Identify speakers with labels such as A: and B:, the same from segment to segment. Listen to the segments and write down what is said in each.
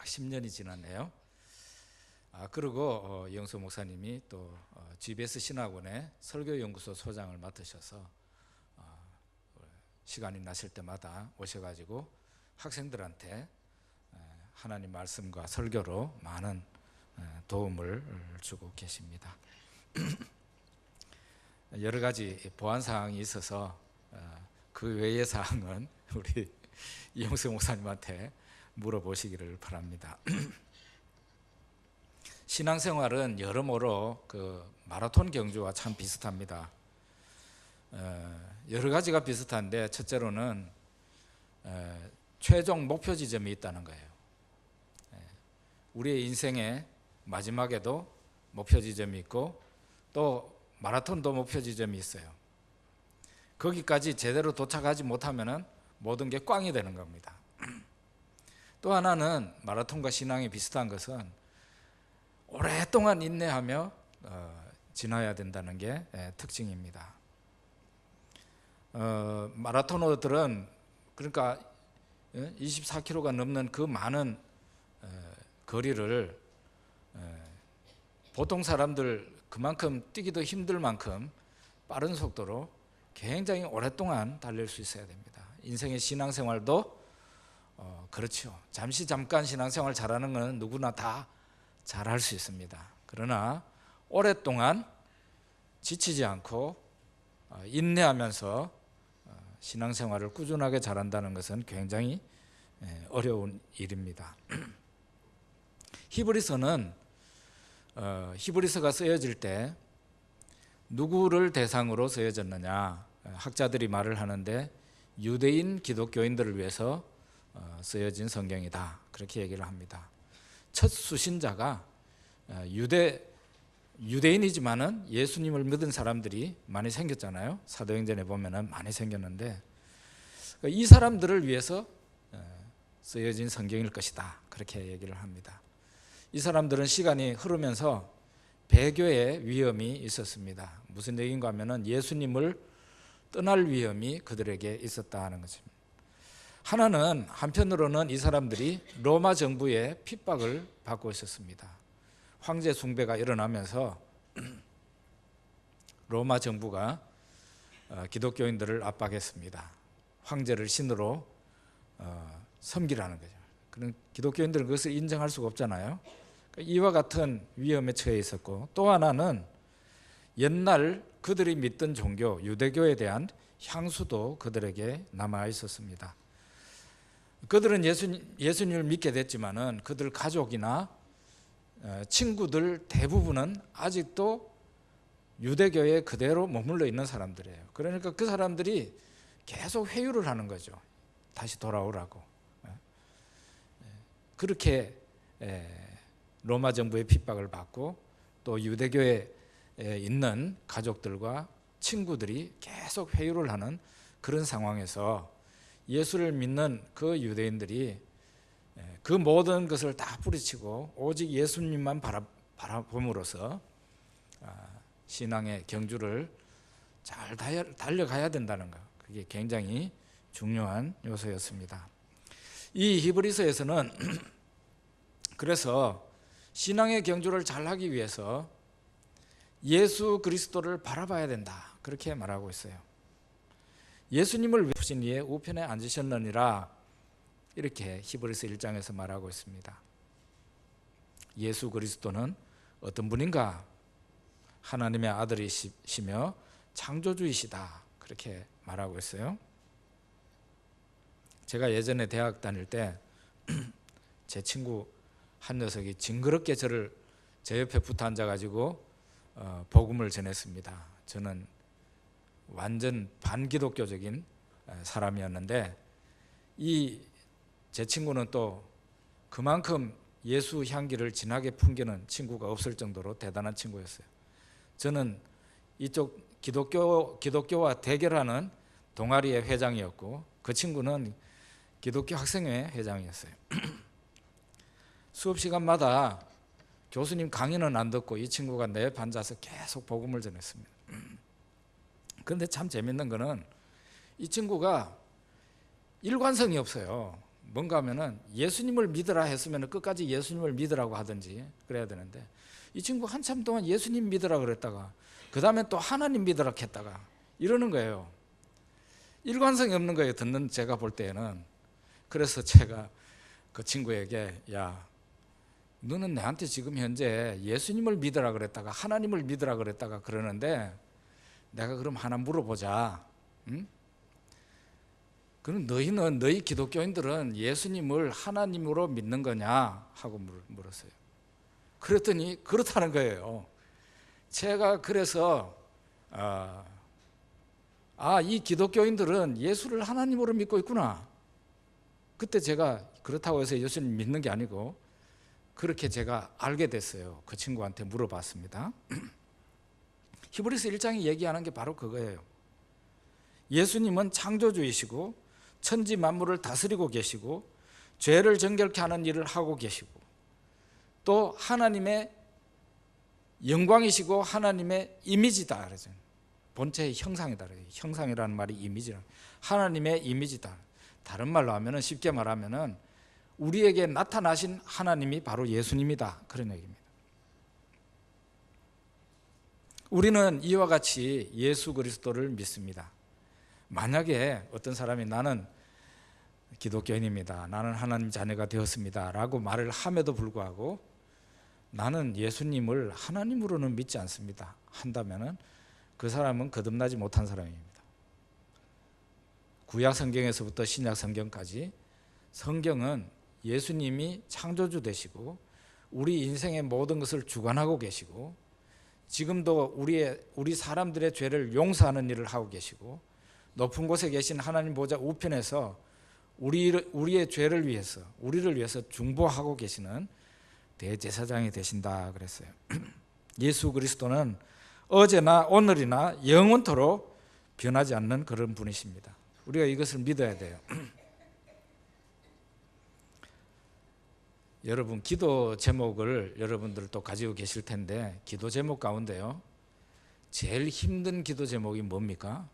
A: 10년이 지났네요. 그리고 이영수 목사님이 또 GBS 신학원의 설교연구소 소장을 맡으셔서 시간이 나실 때마다 오셔가지고 학생들한테 하나님 말씀과 설교로 많은 도움을 주고 계십니다. 여러 가지 보완 사항이 있어서 그 외의 사항은 우리 이영수 목사님한테 물어보시기를 바랍니다. 신앙생활은 여러모로 그 마라톤 경주와 참 비슷합니다. 여러 가지가 비슷한데 첫째로는 최종 목표 지점이 있다는 거예요. 우리의 인생의 마지막에도 목표 지점이 있고 또 마라톤도 목표 지점이 있어요. 거기까지 제대로 도착하지 못하면 모든 게 꽝이 되는 겁니다. 또 하나는 마라톤과 신앙이 비슷한 것은 오랫동안 인내하며 지나야 된다는 게 특징입니다. 마라토너들은 그러니까 24km가 넘는 그 많은 거리를 보통 사람들 그만큼 뛰기도 힘들 만큼 빠른 속도로 굉장히 오랫동안 달릴 수 있어야 됩니다. 인생의 신앙생활도 그렇죠. 잠깐 신앙생활 잘하는 것은 누구나 다 잘할 수 있습니다. 그러나 오랫동안 지치지 않고 인내하면서 신앙생활을 꾸준하게 잘한다는 것은 굉장히 어려운 일입니다. 히브리서가 쓰여질 때 누구를 대상으로 쓰여졌느냐, 학자들이 말을 하는데 유대인 기독교인들을 위해서 쓰여진 성경이다, 그렇게 얘기를 합니다. 첫 수신자가 유대인이지만은 예수님을 믿은 사람들이 많이 생겼잖아요. 사도행전에 보면은 많이 생겼는데 이 사람들을 위해서 쓰여진 성경일 것이다, 그렇게 얘기를 합니다. 이 사람들은 시간이 흐르면서 배교의 위험이 있었습니다. 무슨 얘기인가 하면은 예수님을 떠날 위험이 그들에게 있었다는 것입니다. 하나는 한편으로는 이 사람들이 로마 정부의 핍박을 받고 있었습니다. 황제 숭배가 일어나면서 로마 정부가 기독교인들을 압박했습니다. 황제를 신으로 섬기라는 거죠. 그런 기독교인들은 그것을 인정할 수가 없잖아요. 이와 같은 위험에 처해 있었고, 또 하나는 옛날 그들이 믿던 종교 유대교에 대한 향수도 그들에게 남아 있었습니다. 그들은 예수님을 믿게 됐지만은 그들 가족이나 친구들 대부분은 아직도 유대교에 그대로 머물러 있는 사람들이에요. 그러니까 그 사람들이 계속 회유를 하는 거죠. 다시 돌아오라고. 그렇게 로마 정부의 핍박을 받고 또 유대교에 있는 가족들과 친구들이 계속 회유를 하는 그런 상황에서 예수를 믿는 그 유대인들이 그 모든 것을 다 뿌리치고 오직 예수님만 바라봄으로써 신앙의 경주를 잘 달려가야 된다는 것, 그게 굉장히 중요한 요소였습니다. 이 히브리서에서는 그래서 신앙의 경주를 잘하기 위해서 예수 그리스도를 바라봐야 된다, 그렇게 말하고 있어요. 예수님을 보신 이에 우편에 앉으셨느니라, 이렇게 히브리서 1장에서 말하고 있습니다. 예수 그리스도는 어떤 분인가? 하나님의 아들이시며 창조주이시다, 그렇게 말하고 있어요. 제가 예전에 대학 다닐 때 제 친구 한 녀석이 징그럽게 제 옆에 붙어 앉아가지고 복음을 전했습니다. 저는 완전 반기독교적인 사람이었는데 제 친구는 또 그만큼 예수 향기를 진하게 풍기는 친구가 없을 정도로 대단한 친구였어요. 저는 이쪽 기독교와 대결하는 동아리의 회장이었고 그 친구는 기독교 학생회 회장이었어요. 수업 시간마다 교수님 강의는 안 듣고 이 친구가 내 옆에 앉아서 계속 복음을 전했습니다. 그런데 참 재밌는 거는 이 친구가 일관성이 없어요. 뭔가 하면은 예수님을 믿으라 했으면 끝까지 예수님을 믿으라고 하든지 그래야 되는데, 이 친구 한참 동안 예수님 믿으라 그랬다가 그 다음에 또 하나님 믿으라 했다가 이러는 거예요. 일관성이 없는 거예요, 듣는 제가 볼 때에는. 그래서 제가 그 친구에게, 야, 너는 나한테 지금 현재 예수님을 믿으라 그랬다가 하나님을 믿으라 그랬다가 그러는데, 내가 그럼 하나 물어보자. 응? 그럼 너희 기독교인들은 예수님을 하나님으로 믿는 거냐 하고 물었어요. 그랬더니 그렇다는 거예요. 제가 그래서 이 기독교인들은 예수를 하나님으로 믿고 있구나. 그때 제가 그렇다고 해서 예수님 믿는 게 아니고 그렇게 제가 알게 됐어요. 그 친구한테 물어봤습니다. 히브리서 1장이 얘기하는 게 바로 그거예요. 예수님은 창조주이시고 천지 만물을 다스리고 계시고 죄를 정결케 하는 일을 하고 계시고 또 하나님의 영광이시고 하나님의 이미지다 그러죠. 본체의 형상이다. 형상이라는 말이 이미지라. 하나님의 이미지다. 다른 말로 하면은, 쉽게 말하면은 우리에게 나타나신 하나님이 바로 예수님이다, 그런 얘기입니다. 우리는 이와 같이 예수 그리스도를 믿습니다. 만약에 어떤 사람이 나는 기독교인입니다, 나는 하나님 자녀가 되었습니다 라고 말을 함에도 불구하고 나는 예수님을 하나님으로는 믿지 않습니다 한다면은 그 사람은 거듭나지 못한 사람입니다. 구약 성경에서부터 신약 성경까지 성경은 예수님이 창조주 되시고 우리 인생의 모든 것을 주관하고 계시고 지금도 우리 사람들의 죄를 용서하는 일을 하고 계시고 높은 곳에 계신 하나님 보좌 우편에서 우리의 죄를 위해서, 우리를 위해서 중보하고 계시는 대제사장이 되신다 그랬어요. 예수 그리스도는 어제나 오늘이나 영원토록 변하지 않는 그런 분이십니다. 우리가 이것을 믿어야 돼요. 여러분, 기도 제목을 여러분들 또 가지고 계실 텐데, 기도 제목 가운데요, 제일 힘든 기도 제목이 뭡니까?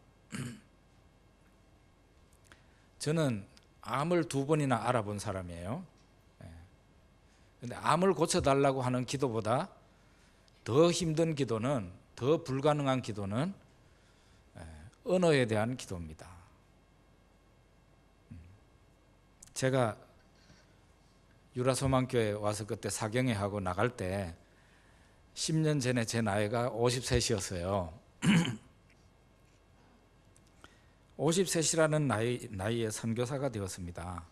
A: 저는 암을 2번이나 알아본 사람이에요. 그런데 암을 고쳐달라고 하는 기도보다 더 힘든 기도는, 더 불가능한 기도는 언어에 대한 기도입니다. 제가 유라소망교회 와서 그때 사경회 하고 나갈 때 10년 전에 제 나이가 53이었어요. 53이라는 나이에 선교사가 되었습니다.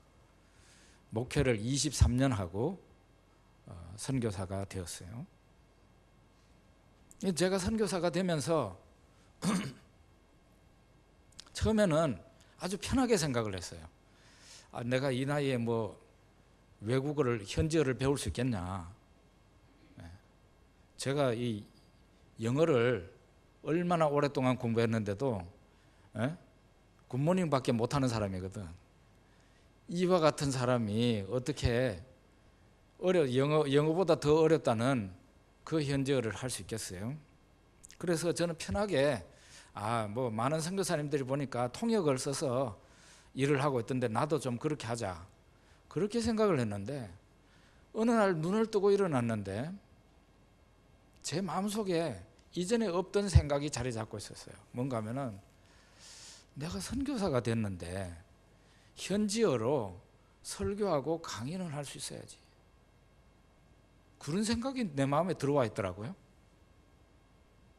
A: 목회를 23년 하고 선교사가 되었어요. 제가 선교사가 되면서 처음에는 아주 편하게 생각을 했어요. 내가 이 나이에 뭐 외국어를, 현지어를 배울 수 있겠냐. 제가 이 영어를 얼마나 오랫동안 공부했는데도 굿모닝밖에 못하는 사람이거든. 이와 같은 사람이 어떻게 영어보다 더 어렵다는 그 현지어를 할 수 있겠어요? 그래서 저는 편하게 뭐 많은 선교사님들이 보니까 통역을 써서 일을 하고 있던데 나도 좀 그렇게 하자, 그렇게 생각을 했는데 어느 날 눈을 뜨고 일어났는데 제 마음속에 이전에 없던 생각이 자리 잡고 있었어요. 뭔가 하면은 내가 선교사가 됐는데 현지어로 설교하고 강연을 할 수 있어야지, 그런 생각이 내 마음에 들어와 있더라고요.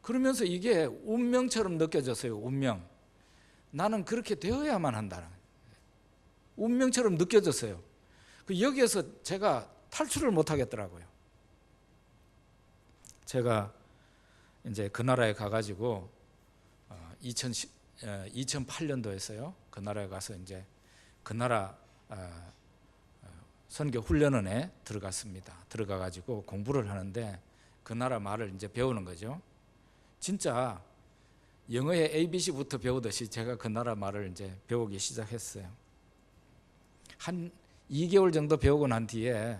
A: 그러면서 이게 운명처럼 느껴졌어요. 운명. 나는 그렇게 되어야만 한다는, 운명처럼 느껴졌어요. 여기에서 제가 탈출을 못 하겠더라고요. 제가 이제 그 나라에 가가지고 2008년도였어요. 그 나라에 가서 이제 그 나라 선교 훈련원에 들어갔습니다. 들어가가지고 공부를 하는데 그 나라 말을 이제 배우는 거죠. 진짜 영어의 ABC부터 배우듯이 제가 그 나라 말을 이제 배우기 시작했어요. 한 2개월 정도 배우고 난 뒤에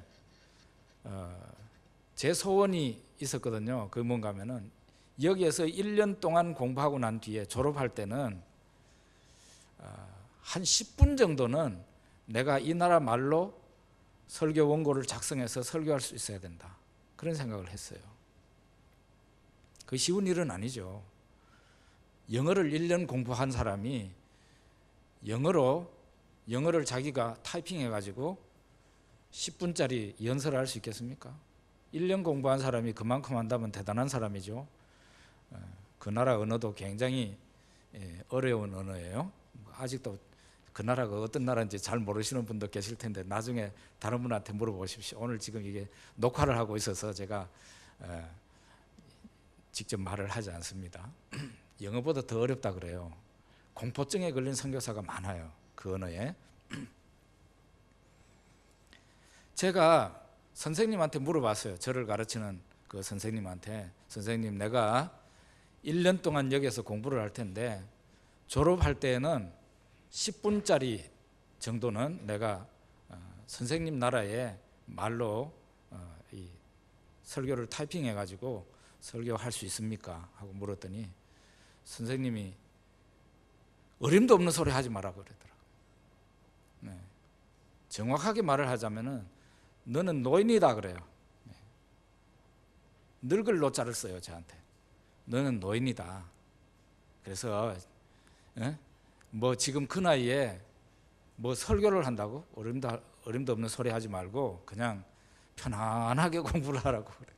A: 제 소원이 있었거든요. 그 뭔가 하면은 여기에서 1년 동안 공부하고 난 뒤에 졸업할 때는 한 10분 정도는 내가 이 나라 말로 설교 원고를 작성해서 설교할 수 있어야 된다. 그런 생각을 했어요. 그 쉬운 일은 아니죠. 영어를 1년 공부한 사람이 영어를 자기가 타이핑해가지고 10분짜리 연설을 할 수 있겠습니까? 1년 공부한 사람이 그만큼 한다면 대단한 사람이죠. 그 나라 언어도 굉장히 어려운 언어예요. 아직도 그 나라가 어떤 나라인지 잘 모르시는 분도 계실 텐데 나중에 다른 분한테 물어보십시오. 오늘 지금 이게 녹화를 하고 있어서 제가 직접 말을 하지 않습니다. 영어보다 더 어렵다 그래요. 공포증에 걸린 선교사가 많아요. 그 언어에. 제가 선생님한테 물어봤어요. 저를 가르치는 그 선생님한테, 선생님, 내가 1년 동안 여기서 공부를 할 텐데 졸업할 때에는 10분짜리 정도는 내가 선생님 나라의 말로 이 설교를 타이핑해 가지고 설교할 수 있습니까? 하고 물었더니 선생님이 어림도 없는 소리 하지 마라 그러더라고요. 네. 정확하게 말을 하자면은 너는 노인이다 그래요. 네. 늙을 노자를 써요 저한테. 너는 노인이다. 그래서 뭐 지금 그 나이에 뭐 설교를 한다고 어림도 없는 소리 하지 말고 그냥 편안하게 공부를 하라고 그래.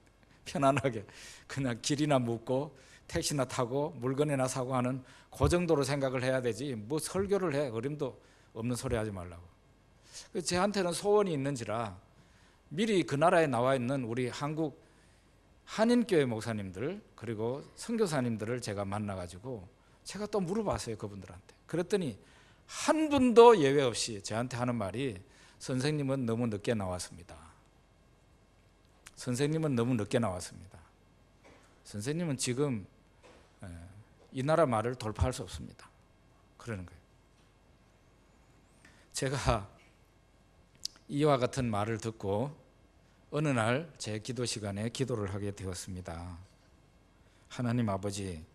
A: 편안하게 그냥 길이나 묻고 택시나 타고 물건이나 사고 하는 그 정도로 생각을 해야 되지 뭐 설교를 해 어림도 없는 소리 하지 말라고. 저한테는 소원이 있는지라 미리 그 나라에 나와 있는 우리 한국 한인교회 목사님들 그리고 선교사님들을 제가 만나가지고 제가 또 물어봤어요 그분들한테. 그랬더니 한 분도 예외 없이 저한테 하는 말이 선생님은 너무 늦게 나왔습니다. 선생님은 너무 늦게 나왔습니다. 선생님은 지금 이 나라 말을 돌파할 수 없습니다. 그러는 거예요. 제가 이와 같은 말을 듣고 어느 날 제 기도 시간에 기도를 하게 되었습니다. 하나님 아버지,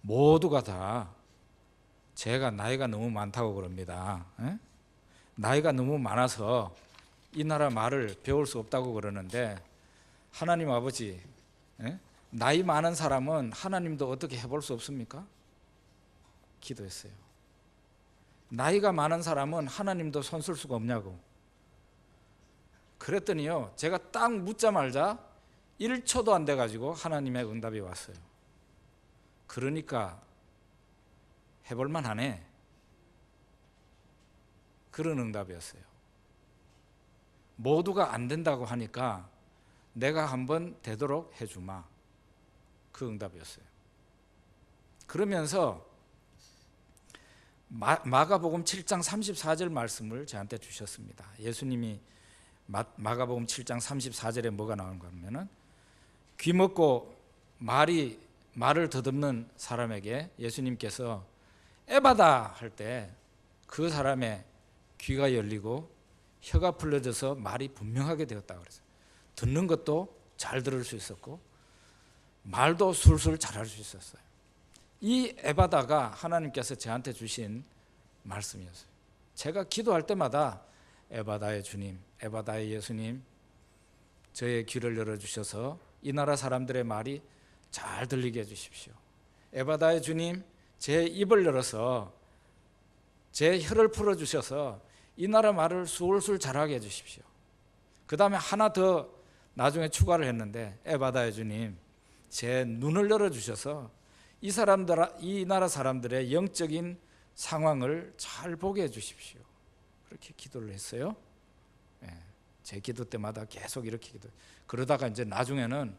A: 모두가 다 제가 나이가 너무 많다고 그럽니다. 나이가 너무 많아서 이 나라 말을 배울 수 없다고 그러는데 하나님 아버지, 나이 많은 사람은 하나님도 어떻게 해볼 수 없습니까? 기도했어요. 나이가 많은 사람은 하나님도 손쓸 수가 없냐고. 그랬더니요, 제가 딱 묻자마자 1초도 안 돼가지고 하나님의 응답이 왔어요. 그러니까 해볼만 하네. 그런 응답이었어요. 모두가 안 된다고 하니까 내가 한번 되도록 해주마. 그 응답이었어요. 그러면서 마가복음 7장 34절 말씀을 저한테 주셨습니다. 예수님이 마가복음 7장 34절에 뭐가 나오는가 하면은 귀먹고 말을 더듬는 사람에게 예수님께서 에바다 할 때 그 사람의 귀가 열리고 혀가 풀려져서 말이 분명하게 되었다 그랬어요. 듣는 것도 잘 들을 수 있었고 말도 술술 잘할 수 있었어요. 이 에바다가 하나님께서 저한테 주신 말씀이었어요. 제가 기도할 때마다 에바다의 주님, 에바다의 예수님, 저의 귀를 열어주셔서 이 나라 사람들의 말이 잘 들리게 해주십시오. 에바다의 주님, 제 입을 열어서 제 혀를 풀어주셔서 이 나라 말을 술술 잘하게 해주십시오. 그 다음에 하나 더 나중에 추가를 했는데 에바다의 주님, 제 눈을 열어주셔서 이 나라 사람들의 영적인 상황을 잘 보게 해주십시오. 그렇게 기도를 했어요. 제 기도 때마다 계속 이렇게 그러다가 이제 나중에는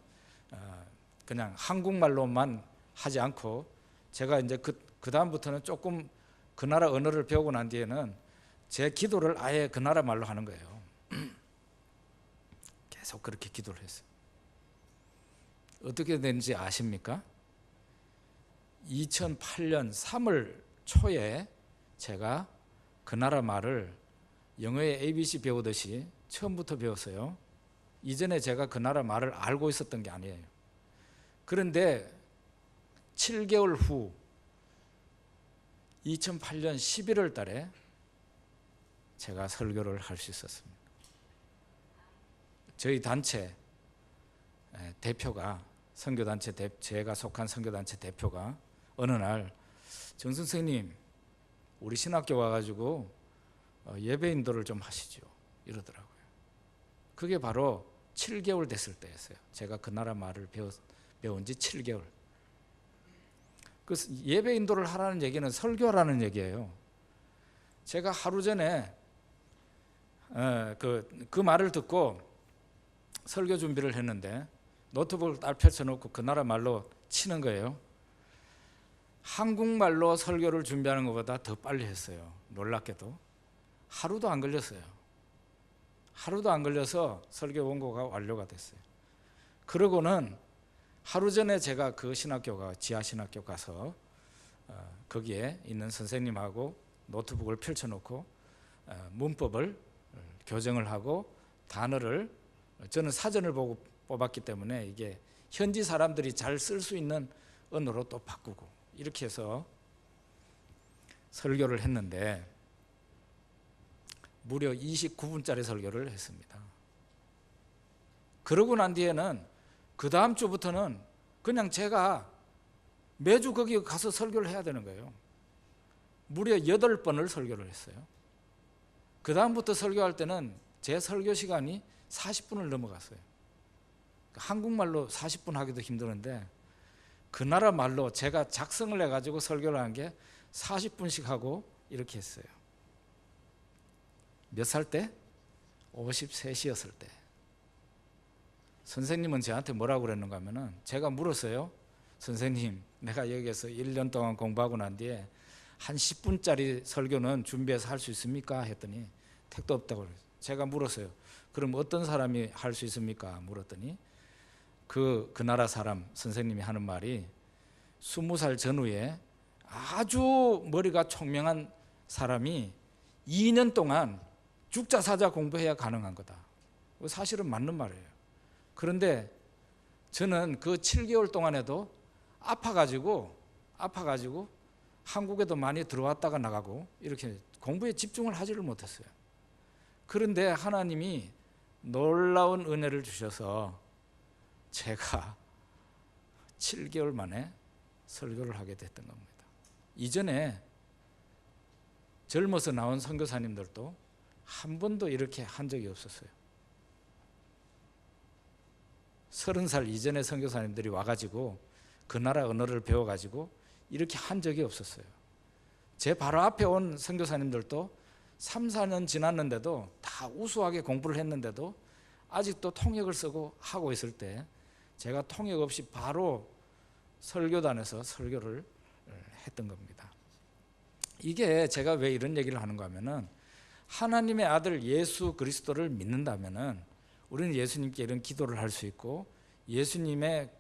A: 그냥 한국말로만 하지 않고 제가 이제 그 다음부터는 조금 그 나라 언어를 배우고 난 뒤에는 제 기도를 아예 그 나라 말로 하는 거예요. 계속 그렇게 기도를 했어요. 어떻게 된지 아십니까? 2008년 3월 초에 제가 그 나라 말을 영어의 ABC 배우듯이 처음부터 배웠어요. 이전에 제가 그 나라 말을 알고 있었던 게 아니에요. 그런데 7개월 후 2008년 11월 달에 제가 설교를 할 수 있었습니다. 저희 단체 대표가 선교단체 제가 속한 선교단체 대표가 어느 날 정 선생님 우리 신학교 와가지고 예배 인도를 좀 하시죠 이러더라고요. 그게 바로 7개월 됐을 때였어요. 제가 그 나라 말을 배운 지 7개월. 그래서 예배 인도를 하라는 얘기는 설교라는 얘기예요. 제가 하루 전에 그 말을 듣고 설교 준비를 했는데 노트북을 딱 펼쳐놓고 그 나라 말로 치는 거예요. 한국말로 설교를 준비하는 것보다 더 빨리 했어요. 놀랍게도 하루도 안 걸렸어요. 하루도 안 걸려서 설교 원고가 완료가 됐어요. 그러고는 하루 전에 제가 그 신학교가 지하 신학교 가서 거기에 있는 선생님하고 노트북을 펼쳐놓고 문법을 교정을 하고 단어를 저는 사전을 보고 뽑았기 때문에 이게 현지 사람들이 잘 쓸 수 있는 언어로 또 바꾸고 이렇게 해서 설교를 했는데 무려 29분짜리 설교를 했습니다. 그러고 난 뒤에는 그 다음 주부터는 그냥 제가 매주 거기 가서 설교를 해야 되는 거예요. 무려 8번을 설교를 했어요. 그 다음부터 설교할 때는 제 설교 시간이 40분을 넘어갔어요. 한국말로 40분 하기도 힘드는데 그 나라 말로 제가 작성을 해가지고 설교를 한 게 40분씩 하고 이렇게 했어요. 몇 살 때? 53이었을 때. 선생님은 저한테 뭐라고 그랬는가 하면은 제가 물었어요. 선생님, 내가 여기에서 1년 동안 공부하고 난 뒤에 한 10분짜리 설교는 준비해서 할 수 있습니까? 했더니 택도 없다고 그랬어요. 제가 물었어요. 그럼 어떤 사람이 할 수 있습니까? 물었더니 그 나라 사람 선생님이 하는 말이 20살 전후에 아주 머리가 총명한 사람이 2년 동안 죽자사자 공부해야 가능한 거다. 사실은 맞는 말이에요. 그런데 저는 그 7개월 동안에도 아파가지고 한국에도 많이 들어왔다가 나가고 이렇게 공부에 집중을 하지를 못했어요. 그런데 하나님이 놀라운 은혜를 주셔서 제가 7개월 만에 설교를 하게 됐던 겁니다. 이전에 젊어서 나온 선교사님들도 한 번도 이렇게 한 적이 없었어요. 30살 이전의 선교사님들이 와가지고 그 나라 언어를 배워가지고 이렇게 한 적이 없었어요. 제 바로 앞에 온 선교사님들도 3, 4년 지났는데도 다 우수하게 공부를 했는데도 아직도 통역을 쓰고 하고 있을 때 제가 통역 없이 바로 설교단에서 설교를 했던 겁니다. 이게 제가 왜 이런 얘기를 하는가 하면은 하나님의 아들 예수 그리스도를 믿는다면은 우리는 예수님께 이런 기도를 할 수 있고 예수님의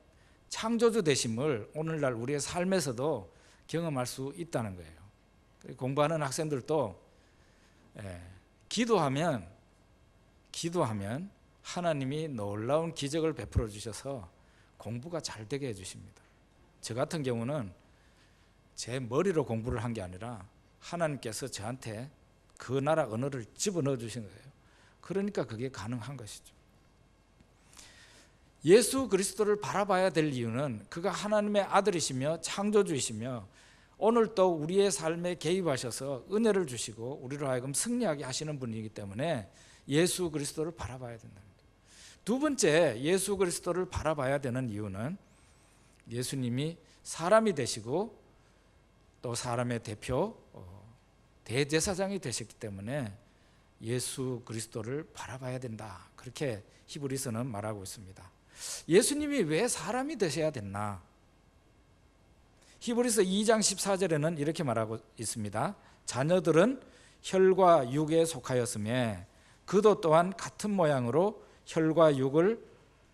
A: 창조주 되심을 오늘날 우리의 삶에서도 경험할 수 있다는 거예요. 공부하는 학생들도 기도하면 하나님이 놀라운 기적을 베풀어 주셔서 공부가 잘 되게 해주십니다. 저 같은 경우는 제 머리로 공부를 한 게 아니라 하나님께서 저한테 그 나라 언어를 집어넣어 주신 거예요. 그러니까 그게 가능한 것이죠. 예수 그리스도를 바라봐야 될 이유는 그가 하나님의 아들이시며 창조주이시며 오늘 또 우리의 삶에 개입하셔서 은혜를 주시고 우리로 하여금 승리하게 하시는 분이기 때문에 예수 그리스도를 바라봐야 된답니다. 두 번째, 예수 그리스도를 바라봐야 되는 이유는 예수님이 사람이 되시고 또 사람의 대표 대제사장이 되셨기 때문에 예수 그리스도를 바라봐야 된다. 그렇게 히브리서는 말하고 있습니다. 예수님이 왜 사람이 되셔야 됐나? 히브리서 2장 14절에는 이렇게 말하고 있습니다. 자녀들은 혈과 육에 속하였으며 그도 또한 같은 모양으로 혈과 육을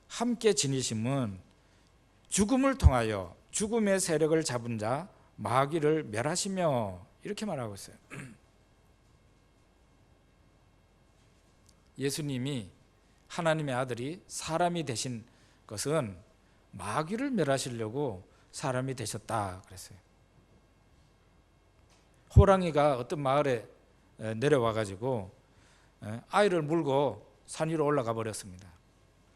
A: 함께 지니심은 죽음을 통하여 죽음의 세력을 잡은 자 마귀를 멸하시며 이렇게 말하고 있어요. 예수님이 하나님의 아들이 사람이 되신 것은 마귀를 멸하시려고 사람이 되셨다 그랬어요. 호랑이가 어떤 마을에 내려와 가지고 아이를 물고 산 위로 올라가 버렸습니다.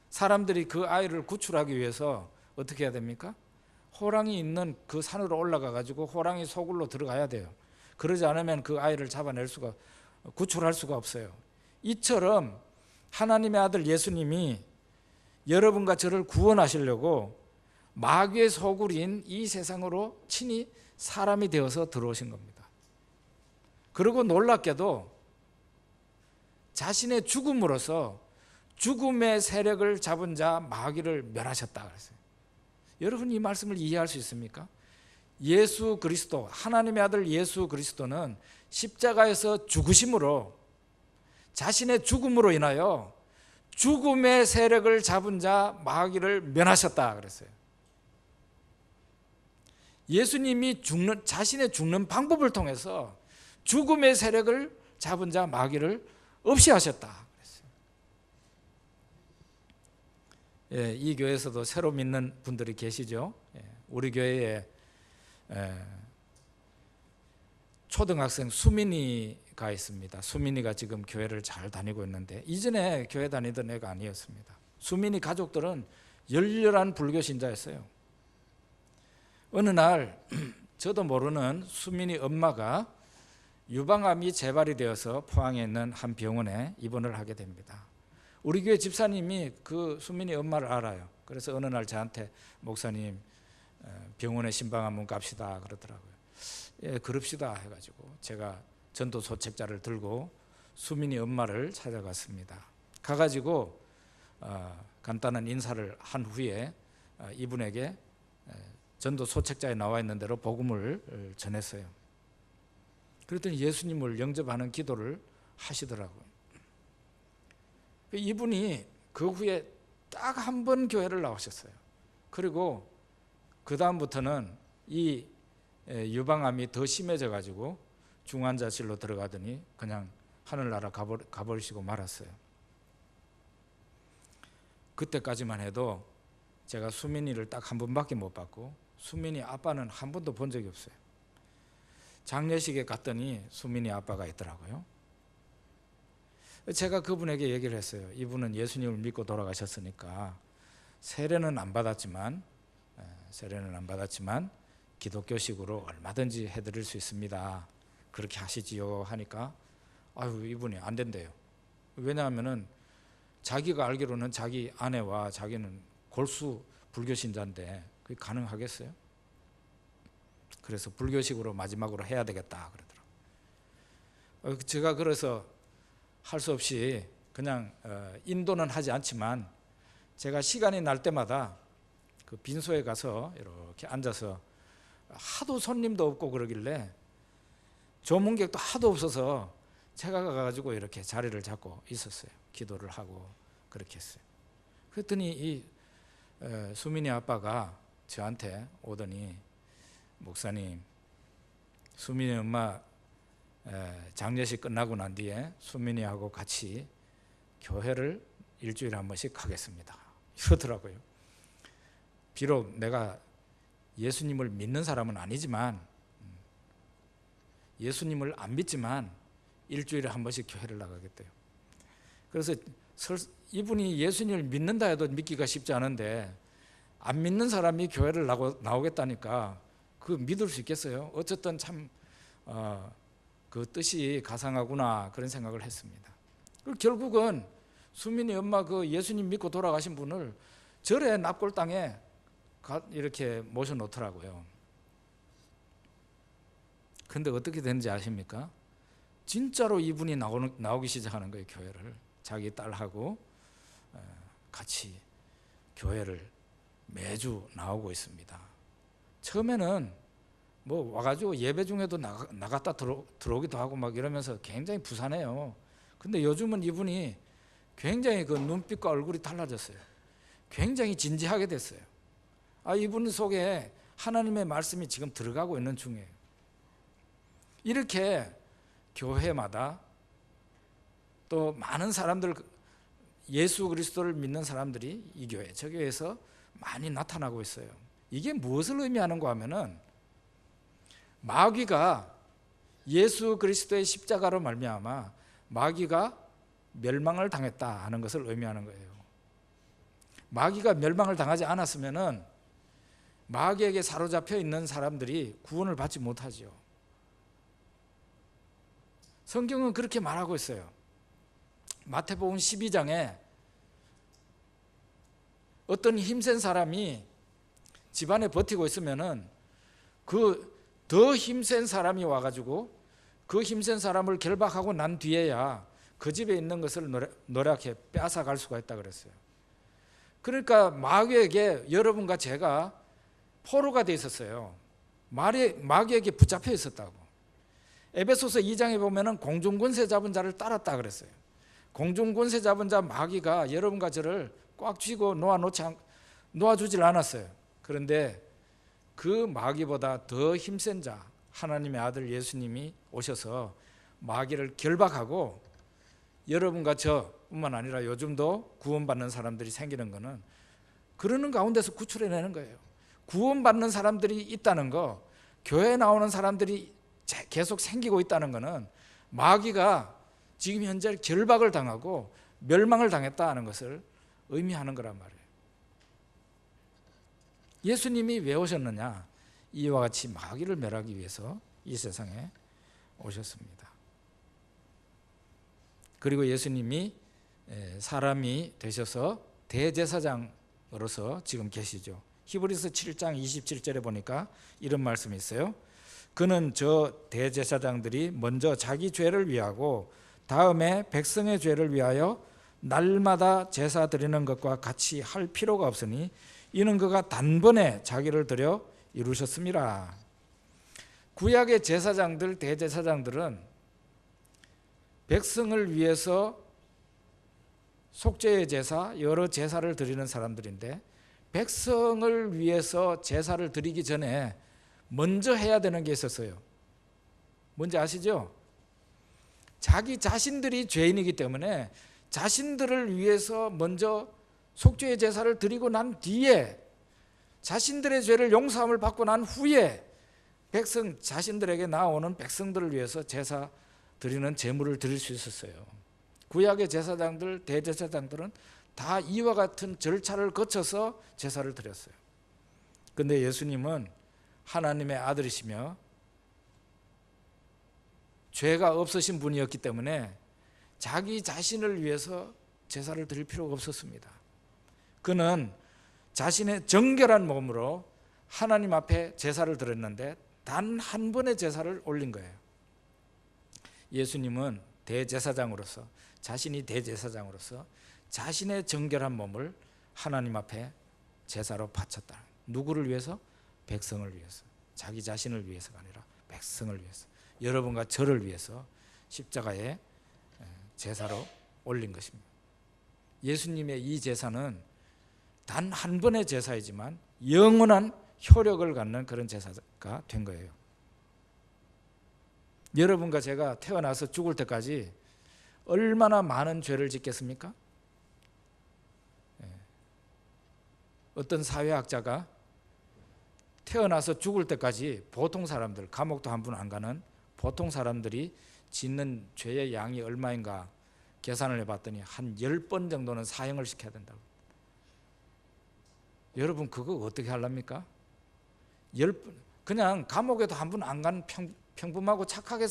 A: 사람들이 그 아이를 구출하기 위해서 어떻게 해야 됩니까? 호랑이 있는 그 산으로 올라가 가지고 호랑이 소굴로 들어가야 돼요. 그러지 않으면 그 아이를 구출할 수가 없어요. 이처럼 하나님의 아들 예수님이 여러분과 저를 구원하시려고 마귀의 소굴인 이 세상으로 친히 사람이 되어서 들어오신 겁니다. 그리고 놀랍게도 자신의 죽음으로써 죽음의 세력을 잡은 자 마귀를 멸하셨다 그랬어요. 여러분 이 말씀을 이해할 수 있습니까? 예수 그리스도, 하나님의 아들 예수 그리스도는 십자가에서 죽으심으로 자신의 죽음으로 인하여 죽음의 세력을 잡은 자 마귀를 멸하셨다 그랬어요. 예수님이 자신의 죽는 방법을 통해서 죽음의 세력을 잡은 자 마귀를 없이 하셨다 그랬어요. 예, 이 교회에서도 새로 믿는 분들이 계시죠. 우리 교회에 초등학생 수민이가 있습니다. 수민이가 지금 교회를 잘 다니고 있는데 이전에 교회 다니던 애가 아니었습니다. 수민이 가족들은 열렬한 불교 신자였어요. 어느 날 저도 모르는 수민이 엄마가 유방암이 재발이 되어서 포항에 있는 한 병원에 입원을 하게 됩니다. 우리 교회 집사님이 그 수민이 엄마를 알아요. 그래서 어느 날 저한테 목사님 병원에 신방 한번 갑시다 그러더라고요. 예, 그럽시다 해가지고 제가 전도 소책자를 들고 수민이 엄마를 찾아갔습니다. 가가지고 간단한 인사를 한 후에 이분에게 전도 소책자에 나와 있는 대로 복음을 전했어요. 그랬더니 예수님을 영접하는 기도를 하시더라고요. 이분이 그 후에 딱 한 번 교회를 나오셨어요. 그리고 그 다음부터는 이 유방암이 더 심해져 가지고 중환자실로 들어가더니 그냥 하늘나라 가버리시고 말았어요. 그때까지만 해도 제가 수민이를 딱 한 번밖에 못 봤고 수민이 아빠는 한 번도 본 적이 없어요. 장례식에 갔더니 수민이 아빠가 있더라고요. 제가 그분에게 얘기를 했어요. 이분은 예수님을 믿고 돌아가셨으니까 세례는 안 받았지만 기독교식으로 얼마든지 해드릴 수 있습니다. 그렇게 하시지요 하니까 아유 이분이 안 된대요. 왜냐하면은 자기가 알기로는 자기 아내와 자기는 골수 불교 신자인데 그게 가능하겠어요? 그래서 불교식으로 마지막으로 해야 되겠다 그러더라고요. 제가 그래서 할 수 없이 그냥 인도는 하지 않지만 제가 시간이 날 때마다 그 빈소에 가서 이렇게 앉아서 하도 손님도 없고 그러길래 조문객도 하도 없어서 제가 가가지고 이렇게 자리를 잡고 있었어요. 기도를 하고 그렇게 했어요. 그랬더니 이 수민이 아빠가 저한테 오더니 목사님, 수민이 엄마 장례식 끝나고 난 뒤에 수민이하고 같이 교회를 일주일에 한 번씩 가겠습니다. 이러더라고요. 비록 내가 예수님을 믿는 사람은 아니지만 예수님을 안 믿지만 일주일에 한 번씩 교회를 나가겠대요. 그래서 이분이 예수님을 믿는다 해도 믿기가 쉽지 않은데 안 믿는 사람이 교회를 나오겠다니까 그 믿을 수 있겠어요? 어쨌든 참 그 뜻이 가상하구나 그런 생각을 했습니다. 그리고 결국은 수민이 엄마 그 예수님 믿고 돌아가신 분을 절에 납골 땅에 이렇게 모셔놓더라고요. 그런데 어떻게 되는지 아십니까? 진짜로 이분이 나오기 시작하는 거예요. 교회를 자기 딸하고 같이 교회를 매주 나오고 있습니다. 처음에는 뭐 와가지고 예배 중에도 나갔다 들어오기도 하고 막 이러면서 굉장히 부산해요. 근데 요즘은 이분이 굉장히 그 눈빛과 얼굴이 달라졌어요. 굉장히 진지하게 됐어요. 이분 속에 하나님의 말씀이 지금 들어가고 있는 중이에요. 이렇게 교회마다 또 많은 사람들, 예수 그리스도를 믿는 사람들이 이 교회, 저 교회에서 많이 나타나고 있어요. 이게 무엇을 의미하는가 하면은 마귀가 예수 그리스도의 십자가로 말미암아 마귀가 멸망을 당했다 하는 것을 의미하는 거예요. 마귀가 멸망을 당하지 않았으면은 마귀에게 사로잡혀 있는 사람들이 구원을 받지 못하죠. 성경은 그렇게 말하고 있어요. 마태복음 12장에 어떤 힘센 사람이 집안에 버티고 있으면은 그 더 힘센 사람이 와가지고 그 힘센 사람을 결박하고 난 뒤에야 그 집에 있는 것을 노랗게 빼앗아갈 수가 있다 그랬어요. 그러니까 마귀에게 여러분과 제가 포로가 돼 있었어요. 마귀에게 붙잡혀 있었다고. 에베소서 2장에 보면은 공중권세 잡은 자를 따랐다 그랬어요. 공중권세 잡은 자 마귀가 여러분과 저를 꽉 쥐고 놓아주질 않았어요. 그런데 그 마귀보다 더 힘센 자 하나님의 아들 예수님이 오셔서 마귀를 결박하고 여러분과 저뿐만 아니라 요즘도 구원받는 사람들이 생기는 것은 그러는 가운데서 구출해내는 거예요. 구원받는 사람들이 있다는 거, 교회에 나오는 사람들이 계속 생기고 있다는 것은 마귀가 지금 현재 결박을 당하고 멸망을 당했다는 것을 의미하는 거란 말이에요. 예수님이 왜 오셨느냐? 이와 같이 마귀를 멸하기 위해서 이 세상에 오셨습니다. 그리고 예수님이 사람이 되셔서 대제사장으로서 지금 계시죠. 히브리서 7장 27절에 보니까 이런 말씀이 있어요. 그는 저 대제사장들이 먼저 자기 죄를 위하고 다음에 백성의 죄를 위하여 날마다 제사 드리는 것과 같이 할 필요가 없으니 이는 그가 단번에 자기를 드려 이루셨습니다. 구약의 제사장들, 대제사장들은 백성을 위해서 속죄의 제사, 여러 제사를 드리는 사람들인데 백성을 위해서 제사를 드리기 전에 먼저 해야 되는 게 있었어요. 뭔지 아시죠? 자기 자신들이 죄인이기 때문에 자신들을 위해서 먼저 속죄의 제사를 드리고 난 뒤에 자신들의 죄를 용서함을 받고 난 후에 자신들에게 나오는 백성들을 위해서 제사 드리는 제물을 드릴 수 있었어요. 구약의 제사장들, 대제사장들은 다 이와 같은 절차를 거쳐서 제사를 드렸어요. 그런데 예수님은 하나님의 아들이시며 죄가 없으신 분이었기 때문에 자기 자신을 위해서 제사를 드릴 필요가 없었습니다. 그는 자신의 정결한 몸으로 하나님 앞에 제사를 드렸는데 단 한 번의 제사를 올린 거예요. 예수님은 대제사장으로서, 자신이 대제사장으로서 자신의 정결한 몸을 하나님 앞에 제사로 바쳤다. 누구를 위해서? 백성을 위해서. 자기 자신을 위해서가 아니라 백성을 위해서, 여러분과 저를 위해서 십자가에 제사로 올린 것입니다. 예수님의 이 제사는 단 한 번의 제사이지만 영원한 효력을 갖는 그런 제사가 된 거예요. 여러분과 제가 태어나서 죽을 때까지 얼마나 많은 죄를 짓겠습니까? 어떤 사회학자가 태어나서 죽을 때까지 보통 사람들, 감옥도 한 분 안 가는 보통 사람들이 짓는 죄의 양이 얼마인가 계산을 해봤더니 한 10번 정도는 사형을 시켜야 된다고. 여러분 그거 어떻게 하랍니까? 10번, 그냥 감옥에도 한 번 안 간 평범하고 착하게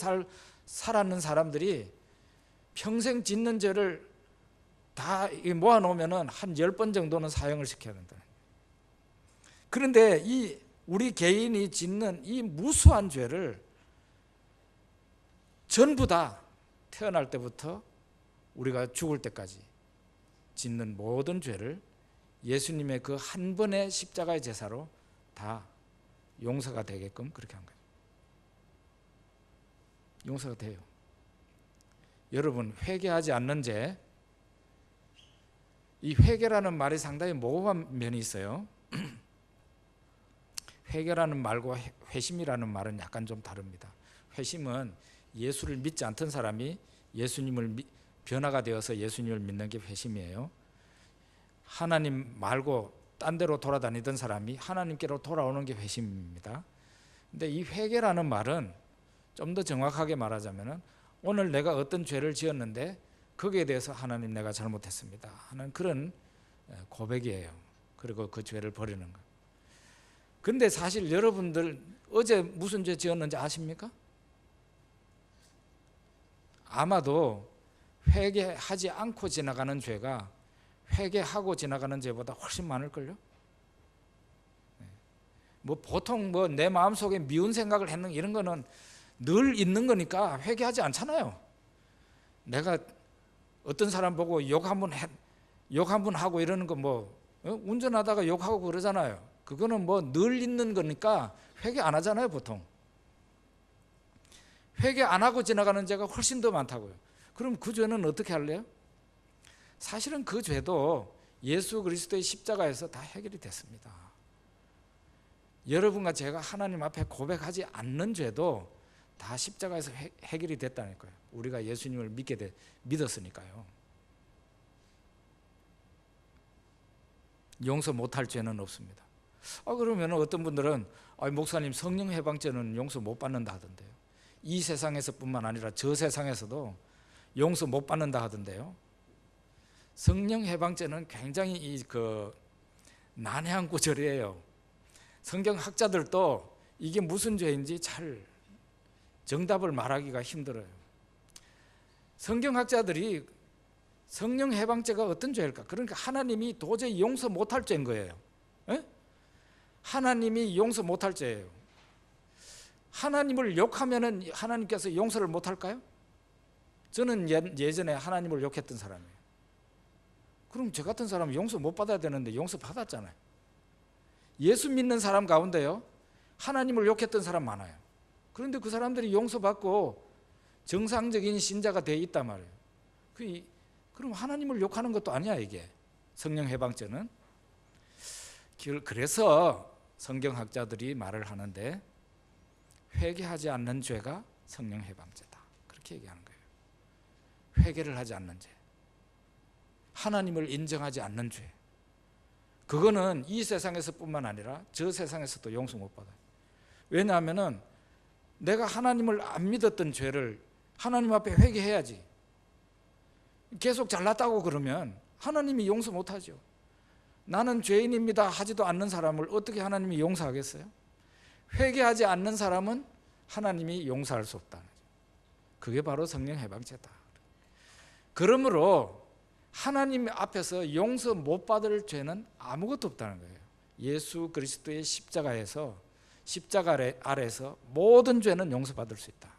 A: 살았는 사람들이 평생 짓는 죄를 다 모아놓으면 한 10번 정도는 사형을 시켜야 된다. 그런데 우리 개인이 짓는 이 무수한 죄를 전부 다 태어날 때부터 우리가 죽을 때까지 짓는 모든 죄를 예수님의 그 한 번의 십자가의 제사로 다 용서가 되게끔 그렇게 한 거예요. 용서가 돼요. 여러분 회개하지 않는 죄, 이 회개라는 말이 상당히 모호한 면이 있어요. 회개라는 말과 회심이라는 말은 약간 좀 다릅니다. 회심은 예수를 믿지 않던 사람이 예수님을 변화가 되어서 예수님을 믿는 게 회심이에요. 하나님 말고 딴 데로 돌아다니던 사람이 하나님께로 돌아오는 게 회심입니다. 근데 이 회개라는 말은 좀 더 정확하게 말하자면 오늘 내가 어떤 죄를 지었는데 거기에 대해서 하나님 내가 잘못했습니다 하는 그런 고백이에요. 그리고 그 죄를 버리는 거. 근데 사실 여러분들 어제 무슨 죄 지었는지 아십니까? 아마도 회개하지 않고 지나가는 죄가 회개하고 지나가는 죄보다 훨씬 많을걸요? 뭐 보통 뭐 내 마음속에 미운 생각을 했는 이런 거는 늘 있는 거니까 회개하지 않잖아요. 내가 어떤 사람 보고 욕 한 번 하고 이러는 거 뭐 운전하다가 욕하고 그러잖아요. 그거는 뭐 늘 있는 거니까 회개 안 하잖아요, 보통. 회개 안 하고 지나가는 죄가 훨씬 더 많다고요. 그럼 그 죄는 어떻게 할래요? 사실은 그 죄도 예수 그리스도의 십자가에서 다 해결이 됐습니다. 여러분과 제가 하나님 앞에 고백하지 않는 죄도 다 십자가에서 해결이 됐다는 거예요. 우리가 예수님을 믿었으니까요. 용서 못할 죄는 없습니다. 그러면 어떤 분들은 목사님 성령 해방죄는 용서 못 받는다 하던데요. 이 세상에서뿐만 아니라 저 세상에서도 용서 못 받는다 하던데요. 성령 해방죄는 굉장히 난해한 구절이에요. 성경 학자들도 이게 무슨 죄인지 잘 정답을 말하기가 힘들어요. 성경 학자들이 성령 해방죄가 어떤 죄일까? 그러니까 하나님이 도저히 용서 못할 죄인 거예요. 에? 하나님이 용서 못할 죄예요. 하나님을 욕하면은 하나님께서 용서를 못할까요? 저는 예전에 하나님을 욕했던 사람이에요. 그럼 저 같은 사람은 용서 못 받아야 되는데 용서 받았잖아요. 예수 믿는 사람 가운데요, 하나님을 욕했던 사람 많아요. 그런데 그 사람들이 용서받고 정상적인 신자가 돼 있단 말이에요. 그럼 하나님을 욕하는 것도 아니야, 이게 성령 해방죄는. 그래서 성경학자들이 말을 하는데 회개하지 않는 죄가 성령 해방죄다, 그렇게 얘기하는 거예요. 회개를 하지 않는 죄, 하나님을 인정하지 않는 죄, 그거는 이 세상에서뿐만 아니라 저 세상에서도 용서 못 받아요. 왜냐하면 내가 하나님을 안 믿었던 죄를 하나님 앞에 회개해야지. 계속 잘났다고 그러면 하나님이 용서 못하죠. 나는 죄인입니다 하지도 않는 사람을 어떻게 하나님이 용서하겠어요? 회개하지 않는 사람은 하나님이 용서할 수 없다는 거죠. 그게 바로 성령 해방죄다. 그러므로 하나님 앞에서 용서 못 받을 죄는 아무것도 없다는 거예요. 예수 그리스도의 십자가 아래에서 모든 죄는 용서받을 수 있다.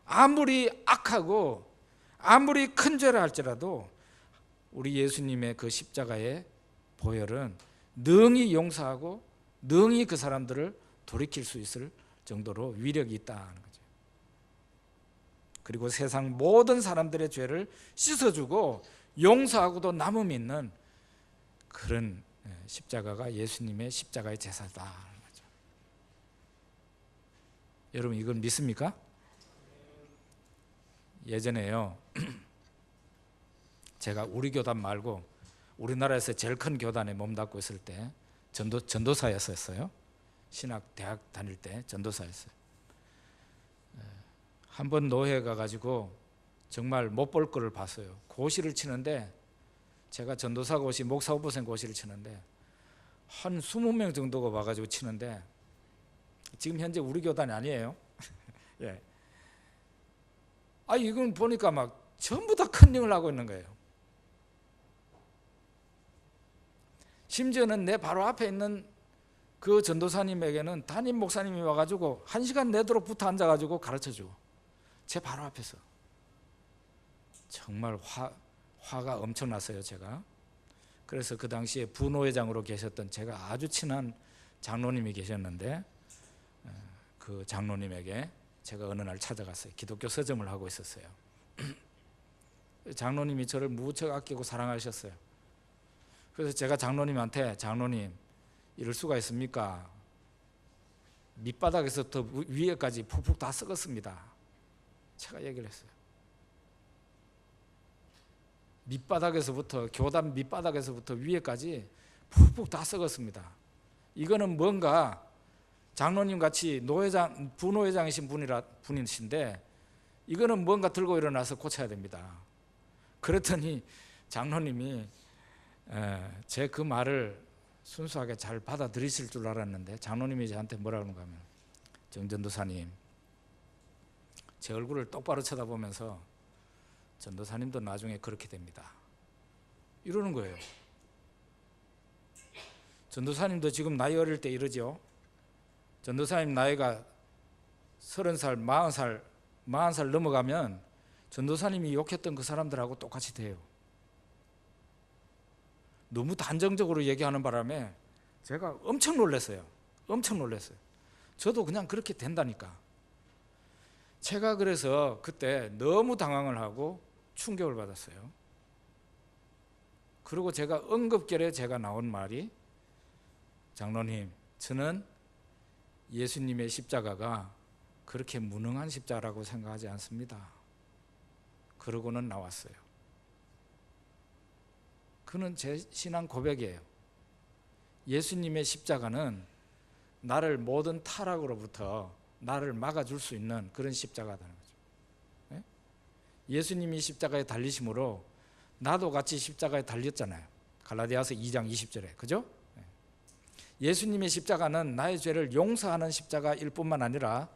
A: 아무리 악하고 아무리 큰 죄를 할지라도 우리 예수님의 그 십자가의 보혈은 능히 용서하고 능히 그 사람들을 돌이킬 수 있을 정도로 위력이 있다는 거죠. 그리고 세상 모든 사람들의 죄를 씻어주고 용서하고도 남음 있는 그런 십자가가 예수님의 십자가의 제사다는 거죠. 여러분 이걸 믿습니까? 예전에요, 제가 우리 교단 말고 우리나라에서 제일 큰 교단에 몸담고 있을 때 전도사였어요. 신학 대학 다닐 때 전도사였어요. 한 번 노회에 가가지고 정말 못 볼 거를 봤어요. 고시를 치는데, 제가 전도사 고시, 목사 후보생 고시를 치는데 한 20명 정도가 와가지고 치는데, 지금 현재 우리 교단이 아니에요. 예. 이건 보니까 막 전부 다 컨닝을 하고 있는 거예요. 심지어는 내 바로 앞에 있는 그 전도사님에게는 담임 목사님이 와가지고 1시간 내도록 붙어 앉아가지고 가르쳐주고, 제 바로 앞에서. 정말 화가 엄청났어요, 제가. 그래서 그 당시에 부노회장으로 계셨던 제가 아주 친한 장로님이 계셨는데, 그 장로님에게 제가 어느 날 찾아갔어요. 기독교 서점을 하고 있었어요. 장로님이 저를 무척 아끼고 사랑하셨어요. 그래서 제가 장로님한테, 장로님 이럴 수가 있습니까? 밑바닥에서부터 위에까지 푹푹 다 썩었습니다. 제가 얘기를 했어요. 밑바닥에서부터, 교단 밑바닥에서부터 위에까지 푹푹 다 썩었습니다. 이거는 뭔가 장로님 같이 부노회장이신 분이신데 이거는 뭔가 들고 일어나서 고쳐야 됩니다. 그랬더니 장로님이 제 그 말을 순수하게 잘 받아들이실 줄 알았는데 장로님이 저한테 뭐라 그러는가 하면, 정전도사님, 제 얼굴을 똑바로 쳐다보면서 전도사님도 나중에 그렇게 됩니다, 이러는 거예요. 전도사님도 지금 나이 어릴 때 이러죠. 전도사님 나이가 30살, 40살 넘어가면 전도사님이 욕했던 그 사람들하고 똑같이 돼요. 너무 단정적으로 얘기하는 바람에 제가 엄청 놀랐어요. 저도 그냥 그렇게 된다니까. 제가 그래서 그때 너무 당황을 하고 충격을 받았어요. 그리고 제가 응급결에 제가 나온 말이, 장로님, 저는 예수님의 십자가가 그렇게 무능한 십자가라고 생각하지 않습니다. 그러고는 나왔어요. 그는 제 신앙 고백이에요. 예수님의 십자가는 나를 모든 타락으로부터 나를 막아줄 수 있는 그런 십자가다는 거죠. 예수님이 십자가에 달리심으로 나도 같이 십자가에 달렸잖아요. 갈라디아서 2장 20절에, 그죠? 예수님의 십자가는 나의 죄를 용서하는 십자가일 뿐만 아니라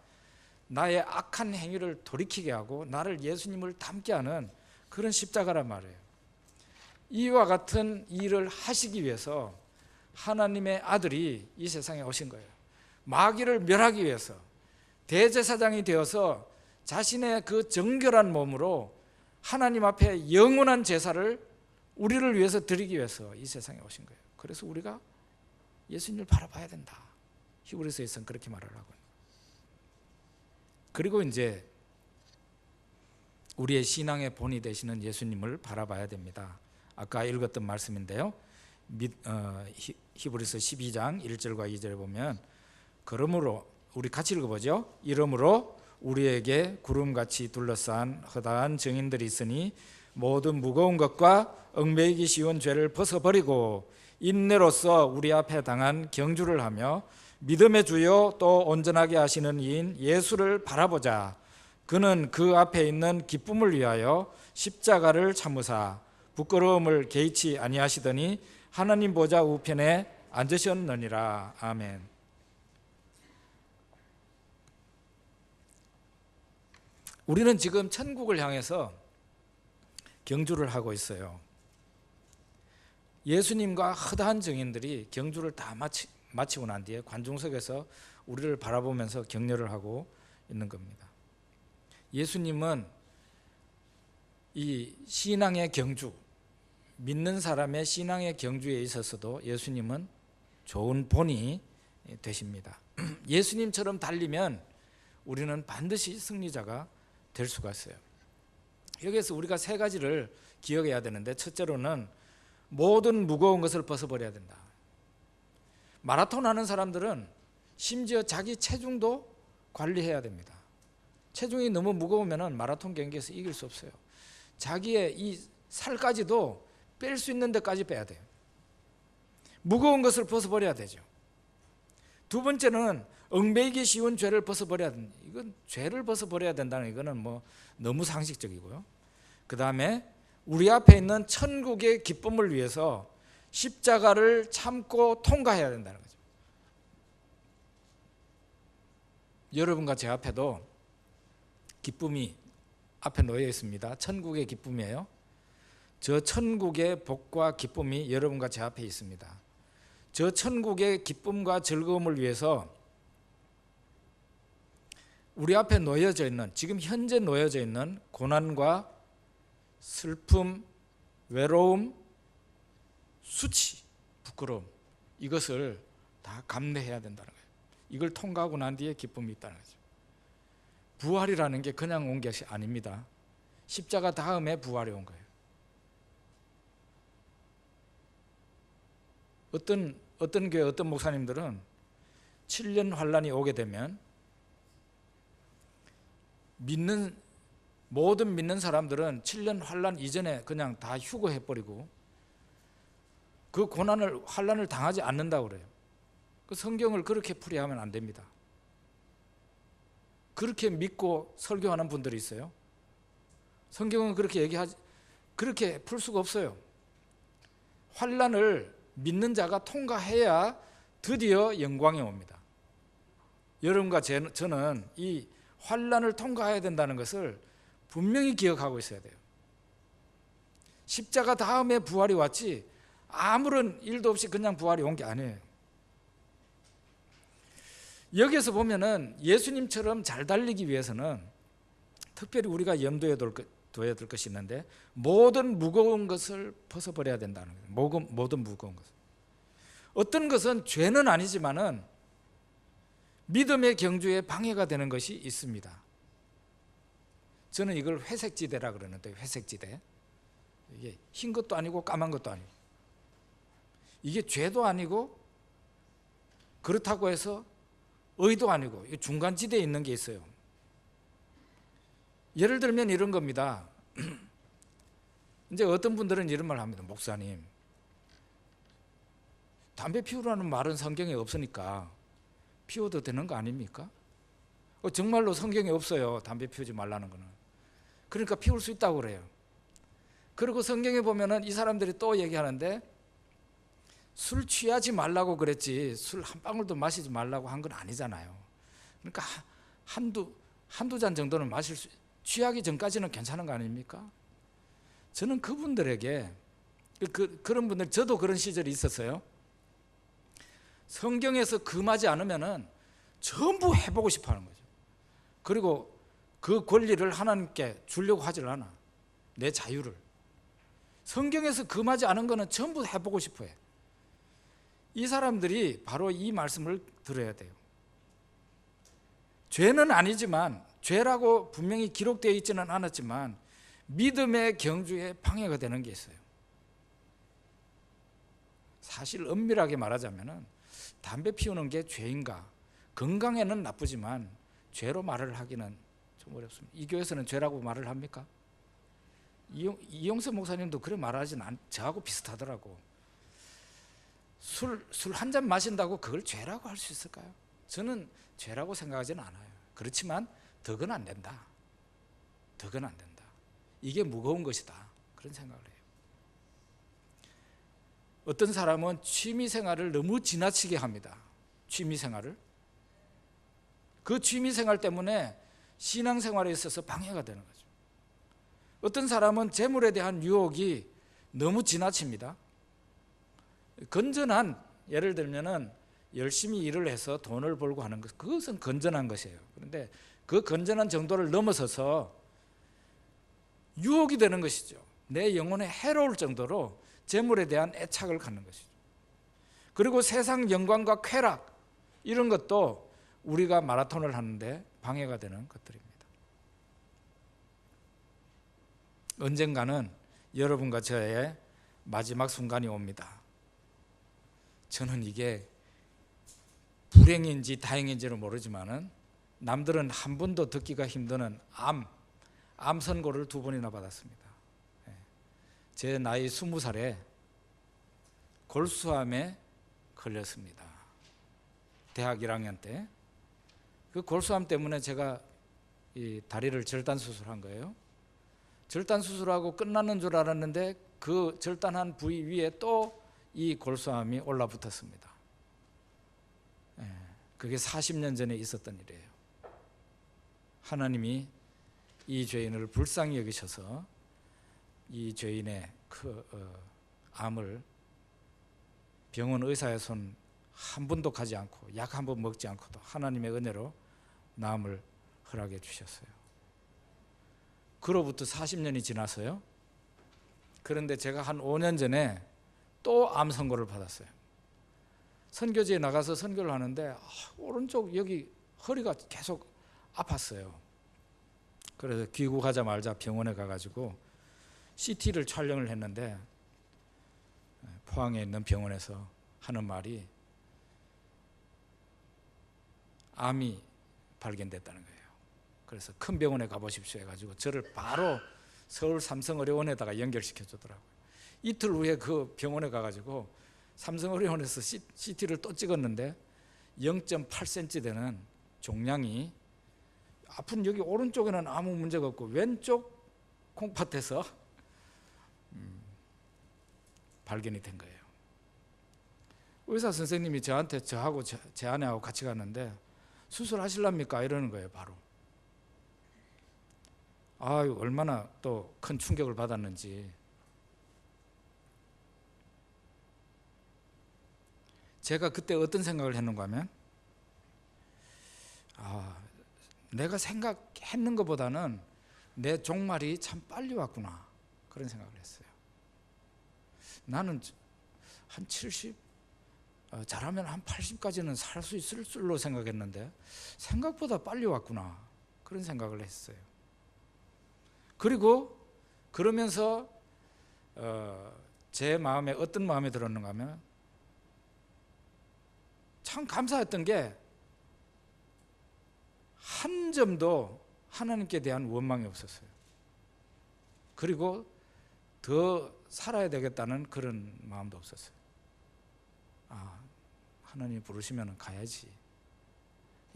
A: 나의 악한 행위를 돌이키게 하고 나를 예수님을 닮게 하는 그런 십자가란 말이에요. 이와 같은 일을 하시기 위해서 하나님의 아들이 이 세상에 오신 거예요. 마귀를 멸하기 위해서 대제사장이 되어서 자신의 그 정결한 몸으로 하나님 앞에 영원한 제사를 우리를 위해서 드리기 위해서 이 세상에 오신 거예요. 그래서 우리가 예수님을 바라봐야 된다. 히브리서에서는 그렇게 말을 하고, 그리고 이제 우리의 신앙의 본이 되시는 예수님을 바라봐야 됩니다. 아까 읽었던 말씀인데요, 히브리서 12장 1절과 2절에 보면, 그러므로, 우리 같이 읽어보죠. 이러므로 우리에게 구름같이 둘러싼 허다한 증인들이 있으니 모든 무거운 것과 얽매이기 쉬운 죄를 벗어버리고 인내로서 우리 앞에 당한 경주를 하며 믿음의 주요 또 온전하게 하시는 이인 예수를 바라보자. 그는 그 앞에 있는 기쁨을 위하여 십자가를 참으사 부끄러움을 개의치 아니하시더니 하나님 보좌 우편에 앉으셨느니라. 아멘. 우리는 지금 천국을 향해서 경주를 하고 있어요. 예수님과 허다한 증인들이 경주를 다 마치고 난 뒤에 관중석에서 우리를 바라보면서 격려를 하고 있는 겁니다. 예수님은 이 신앙의 경주, 믿는 사람의 신앙의 경주에 있어서도 예수님은 좋은 본이 되십니다. 예수님처럼 달리면 우리는 반드시 승리자가 될 수가 있어요. 여기에서 우리가 세 가지를 기억해야 되는데, 첫째로는 모든 무거운 것을 벗어버려야 된다. 마라톤 하는 사람들은 심지어 자기 체중도 관리해야 됩니다. 체중이 너무 무거우면 마라톤 경기에서 이길 수 없어요. 자기의 이 살까지도 뺄 수 있는 데까지 빼야 돼요. 무거운 것을 벗어버려야 되죠. 두 번째는 얽매이기 쉬운 죄를 벗어버려야 된다. 이건 죄를 벗어버려야 된다는 이거는 뭐 너무 상식적이고요. 그 다음에 우리 앞에 있는 천국의 기쁨을 위해서 십자가를 참고 통과해야 된다는 거죠. 여러분과 제 앞에도 기쁨이 앞에 놓여 있습니다. 천국의 기쁨이에요. 저 천국의 복과 기쁨이 여러분과 제 앞에 있습니다. 저 천국의 기쁨과 즐거움을 위해서 우리 앞에 놓여져 있는, 지금 현재 놓여져 있는 고난과 슬픔, 외로움, 수치, 부끄러움, 이것을 다 감내해야 된다는 거예요. 이걸 통과하고 난 뒤에 기쁨이 있다는 거죠. 부활이라는 게 그냥 온 것이 아닙니다. 십자가 다음에 부활이 온 거예요. 어떤 교회, 어떤 목사님들은 7년 환란이 오게 되면 모든 믿는 사람들은 7년 환란 이전에 그냥 다 휴거해버리고 그 고난을, 환란을 당하지 않는다고 그래요. 그 성경을 그렇게 풀이하면 안 됩니다. 그렇게 믿고 설교하는 분들이 있어요. 성경은 그렇게 풀 수가 없어요. 환난을 믿는 자가 통과해야 드디어 영광에 옵니다. 여러분과 저는 이 환난을 통과해야 된다는 것을 분명히 기억하고 있어야 돼요. 십자가 다음에 부활이 왔지 아무런 일도 없이 그냥 부활이 온 게 아니에요. 여기에서 보면은 예수님처럼 잘 달리기 위해서는 특별히 우리가 염두에 둬야 될 것이 있는데, 모든 무거운 것을 벗어버려야 된다는 거예요. 모든 무거운 것. 어떤 것은 죄는 아니지만은 믿음의 경주에 방해가 되는 것이 있습니다. 저는 이걸 회색지대라 그러는데, 회색지대. 이게 흰 것도 아니고 까만 것도 아니고, 이게 죄도 아니고 그렇다고 해서 의도 아니고 중간지대에 있는 게 있어요. 예를 들면 이런 겁니다. 이제 어떤 분들은 이런 말 합니다. 목사님, 담배 피우라는 말은 성경에 없으니까 피워도 되는 거 아닙니까? 정말로 성경에 없어요, 담배 피우지 말라는 거는. 그러니까 피울 수 있다고 그래요. 그리고 성경에 보면은 이 사람들이 또 얘기하는데, 술 취하지 말라고 그랬지 술 한 방울도 마시지 말라고 한 건 아니잖아요. 그러니까 한두 잔 정도는 취하기 전까지는 괜찮은 거 아닙니까? 저는 그분들에게, 그런 분들, 저도 그런 시절이 있었어요. 성경에서 금하지 않으면은 전부 해보고 싶어 하는 거죠. 그리고 그 권리를 하나님께 주려고 하질 않아. 내 자유를. 성경에서 금하지 않은 거는 전부 해보고 싶어 해. 이 사람들이 바로 이 말씀을 들어야 돼요. 죄는 아니지만, 죄라고 분명히 기록되어 있지는 않았지만 믿음의 경주에 방해가 되는 게 있어요. 사실 엄밀하게 말하자면 담배 피우는 게 죄인가? 건강에는 나쁘지만 죄로 말을 하기는 좀 어렵습니다. 이 교회에서는 죄라고 말을 합니까? 이용세 목사님도 그래 말하진 저하고 비슷하더라고. 술 한 잔 마신다고 그걸 죄라고 할 수 있을까요? 저는 죄라고 생각하지는 않아요. 그렇지만 덕은 안 된다. 덕은 안 된다. 이게 무거운 것이다. 그런 생각을 해요. 어떤 사람은 취미생활을 너무 지나치게 합니다. 취미생활을. 그 취미생활 때문에 신앙생활에 있어서 방해가 되는 거죠. 어떤 사람은 재물에 대한 유혹이 너무 지나칩니다. 건전한, 예를 들면은 열심히 일을 해서 돈을 벌고 하는 것, 그것은 건전한 것이에요. 그런데 그 건전한 정도를 넘어서서 유혹이 되는 것이죠. 내 영혼에 해로울 정도로 재물에 대한 애착을 갖는 것이죠. 그리고 세상 영광과 쾌락, 이런 것도 우리가 마라톤을 하는데 방해가 되는 것들입니다. 언젠가는 여러분과 저의 마지막 순간이 옵니다. 저는 이게 불행인지 다행인지는 모르지만은, 남들은 한 번도 듣기가 힘드는 암 선고를 2번이나 받았습니다. 제 나이 20살에 골수암에 걸렸습니다. 대학 1학년 때. 그 골수암 때문에 제가 이 다리를 절단 수술한 거예요. 절단 수술하고 끝나는 줄 알았는데 그 절단한 부위 위에 또 이 골수암이 올라붙었습니다. 그게 40년 전에 있었던 일이에요. 하나님이 이 죄인을 불쌍히 여기셔서 이 죄인의 암을 병원 의사의 손 한 번도 가지 않고 약 한 번 먹지 않고도 하나님의 은혜로 나음을 허락해 주셨어요. 그로부터 40년이 지났어요. 그런데 제가 한 5년 전에 또 암 선고를 받았어요. 선교지에 나가서 선교를 하는데 오른쪽 여기 허리가 계속 아팠어요. 그래서 귀국하자마자 병원에 가가지고 CT를 촬영을 했는데, 포항에 있는 병원에서 하는 말이 암이 발견됐다는 거예요. 그래서 큰 병원에 가보십시오 해가지고 저를 바로 서울 삼성의료원에다가 연결시켜 주더라고요. 이틀 후에 그 병원에 가가지고 삼성의료원에서 CT를 또 찍었는데 0.8cm 되는 종양이, 아픈 여기 오른쪽에는 아무 문제가 없고 왼쪽 콩팥에서 발견이 된 거예요. 의사 선생님이 저하고 제 아내하고 같이 갔는데 수술하실랍니까? 이러는 거예요. 바로. 얼마나 또 큰 충격을 받았는지. 제가 그때 어떤 생각을 했는가 하면 내가 생각했는 것보다는 내 종말이 참 빨리 왔구나, 그런 생각을 했어요. 나는 한 70, 잘하면 한 80까지는 살 수 있을 줄로 생각했는데 생각보다 빨리 왔구나, 그런 생각을 했어요. 그리고 그러면서 제 마음에 어떤 마음이 들었는가 하면 참 감사했던 게 한 점도 하나님께 대한 원망이 없었어요. 그리고 더 살아야 되겠다는 그런 마음도 없었어요. 하나님 부르시면 가야지.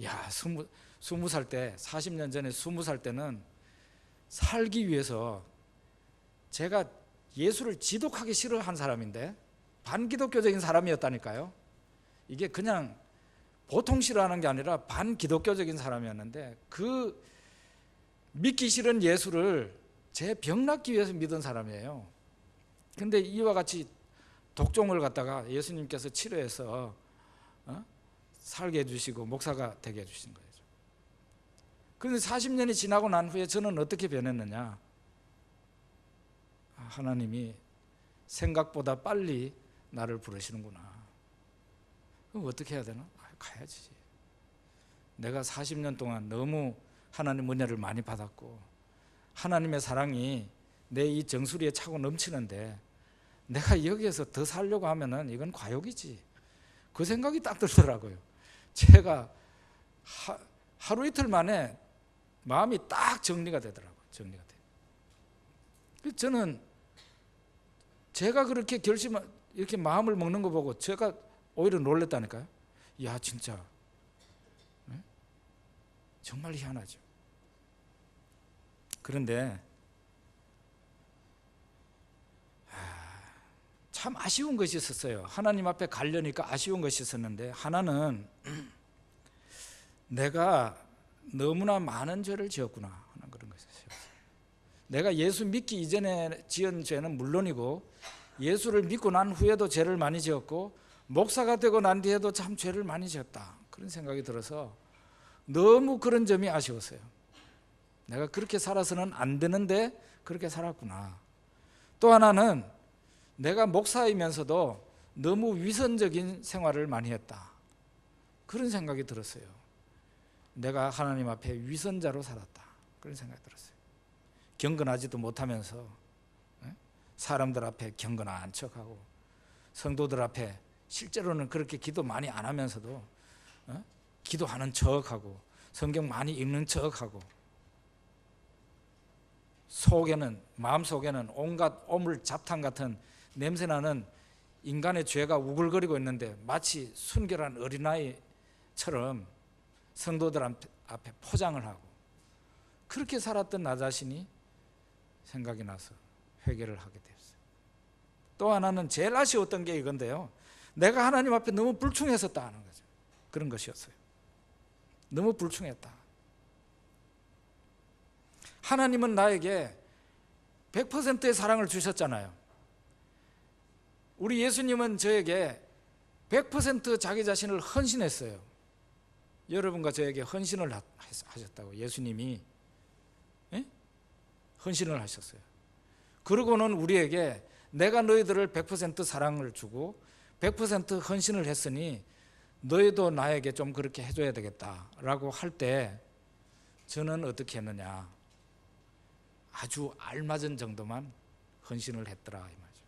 A: 야, 20살 때, 40년 전에 20살 때는 살기 위해서, 제가 예수를 지독하게 싫어한 사람인데 반기독교적인 사람이었다니까요. 이게 그냥 보통 싫어하는 게 아니라 반기독교적인 사람이었는데, 그 믿기 싫은 예수를 제 병 낫기 위해서 믿은 사람이에요. 근데 이와 같이 독종을 갖다가 예수님께서 치료해서 살게 해주시고 목사가 되게 해주신 거예요. 그런데 40년이 지나고 난 후에 저는 어떻게 변했느냐, 하나님이 생각보다 빨리 나를 부르시는구나. 그럼 어떻게 해야 되나? 가야지. 내가 40년 동안 너무 하나님 은혜를 많이 받았고 하나님의 사랑이 내 이 정수리에 차고 넘치는데 내가 여기에서 더 살려고 하면은 이건 과욕이지, 그 생각이 딱 들더라고요. 제가 하루 이틀 만에 마음이 딱 정리가 되더라고요. 정리가 돼요. 저는 제가 그렇게 이렇게 마음을 먹는 거 보고 제가 오히려 놀랐다니까요. 야, 진짜 정말 희한하죠. 그런데 참 아쉬운 것이 있었어요. 하나님 앞에 가려니까 아쉬운 것이 있었는데, 하나는 내가 너무나 많은 죄를 지었구나 하는 그런 것이었어요. 내가 예수 믿기 이전에 지은 죄는 물론이고 예수를 믿고 난 후에도 죄를 많이 지었고 목사가 되고 난 뒤에도 참 죄를 많이 지었다, 그런 생각이 들어서 너무 그런 점이 아쉬웠어요. 내가 그렇게 살아서는 안 되는데 그렇게 살았구나. 또 하나는 내가 목사이면서도 너무 위선적인 생활을 많이 했다, 그런 생각이 들었어요. 내가 하나님 앞에 위선자로 살았다, 그런 생각이 들었어요. 경건하지도 못하면서 사람들 앞에 경건한 척하고 성도들 앞에 실제로는 그렇게 기도 많이 안 하면서도 기도하는 척하고 성경 많이 읽는 척하고 마음속에는 온갖 오물 잡탕 같은 냄새나는 인간의 죄가 우글거리고 있는데 마치 순결한 어린아이처럼 성도들 앞에 포장을 하고 그렇게 살았던 나 자신이 생각이 나서 회개를 하게 됐어요. 또 하나는 제일 아쉬웠던 게 이건데요, 내가 하나님 앞에 너무 불충했었다는 거죠. 그런 것이었어요. 너무 불충했다. 하나님은 나에게 100%의 사랑을 주셨잖아요. 우리 예수님은 저에게 100% 자기 자신을 헌신했어요. 여러분과 저에게 헌신을 하셨다고 예수님이 헌신을 하셨어요. 그러고는 우리에게 내가 너희들을 100% 사랑을 주고 100% 헌신을 했으니 너희도 나에게 좀 그렇게 해줘야 되겠다라고 할 때 저는 어떻게 했느냐, 아주 알맞은 정도만 헌신을 했더라 이 말이죠.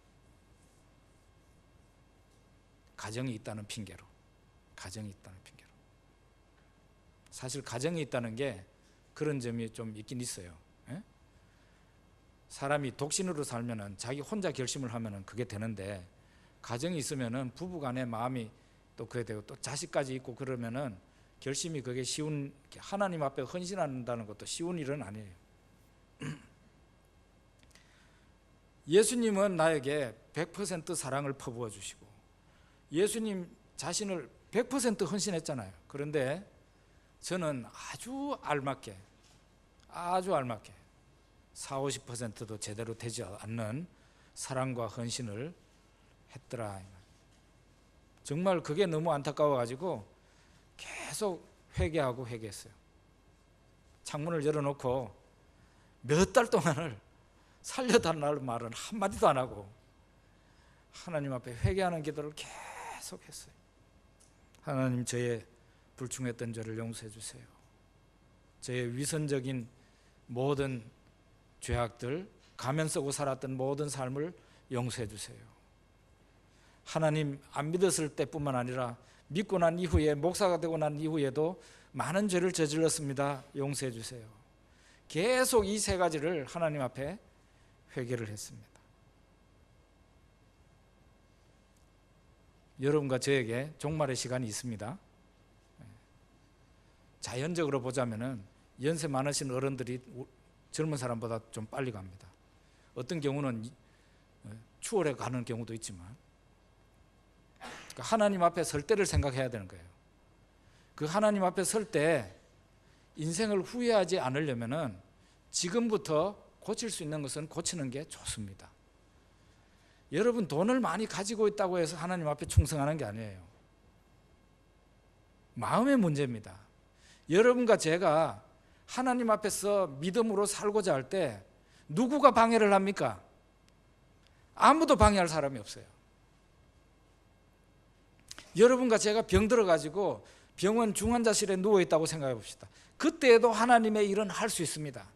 A: 가정이 있다는 핑계로. 사실 가정이 있다는 게 그런 점이 좀 있긴 있어요. 사람이 독신으로 살면은 자기 혼자 결심을 하면은 그게 되는데, 가정이 있으면은 부부간의 마음이 또 그래 되고 또 자식까지 있고 그러면은 결심이 그게 하나님 앞에 헌신한다는 것도 쉬운 일은 아니에요. 예수님은 나에게 100% 사랑을 퍼부어 주시고 예수님 자신을 100% 헌신했잖아요. 그런데 저는 아주 알맞게 40, 50%도 제대로 되지 않는 사랑과 헌신을 했더라. 정말 그게 너무 안타까워가지고 계속 회개했어요. 창문을 열어놓고 몇 달 동안을 살려달라는 말은 한마디도 안 하고 하나님 앞에 회개하는 기도를 계속 했어요. 하나님, 저의 불충했던 죄를 용서해 주세요. 저의 위선적인 모든 죄악들, 가면 쓰고 살았던 모든 삶을 용서해 주세요. 하나님, 안 믿었을 때뿐만 아니라 믿고 난 이후에, 목사가 되고 난 이후에도 많은 죄를 저질렀습니다. 용서해 주세요. 계속 이 세 가지를 하나님 앞에 회개를 했습니다. 여러분과 저에게 종말의 시간이 있습니다. 자연적으로 보자면은 연세 많으신 어른들이 젊은 사람보다 좀 빨리 갑니다. 어떤 경우는 추월해 가는 경우도 있지만, 그러니까 하나님 앞에 설 때를 생각해야 되는 거예요. 그 하나님 앞에 설 때 인생을 후회하지 않으려면은 지금부터 고칠 수 있는 것은 고치는 게 좋습니다. 여러분, 돈을 많이 가지고 있다고 해서 하나님 앞에 충성하는 게 아니에요. 마음의 문제입니다. 여러분과 제가 하나님 앞에서 믿음으로 살고자 할 때 누구가 방해를 합니까? 아무도 방해할 사람이 없어요. 여러분과 제가 병들어 가지고 병원 중환자실에 누워 있다고 생각해 봅시다. 그때에도 하나님의 일은 할 수 있습니다.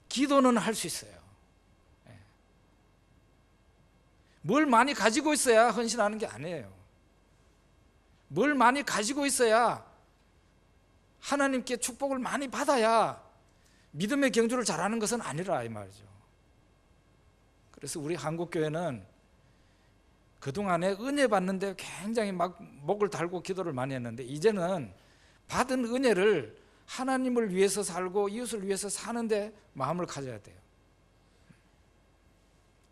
A: 기도는 할 수 있어요. 뭘 많이 가지고 있어야 헌신하는 게 아니에요. 뭘 많이 가지고 있어야, 하나님께 축복을 많이 받아야 믿음의 경주를 잘하는 것은 아니라 이 말이죠. 그래서 우리 한국교회는 그동안에 은혜 받는데 굉장히 막 목을 달고 기도를 많이 했는데, 이제는 받은 은혜를 하나님을 위해서 살고 이웃을 위해서 사는데 마음을 가져야 돼요.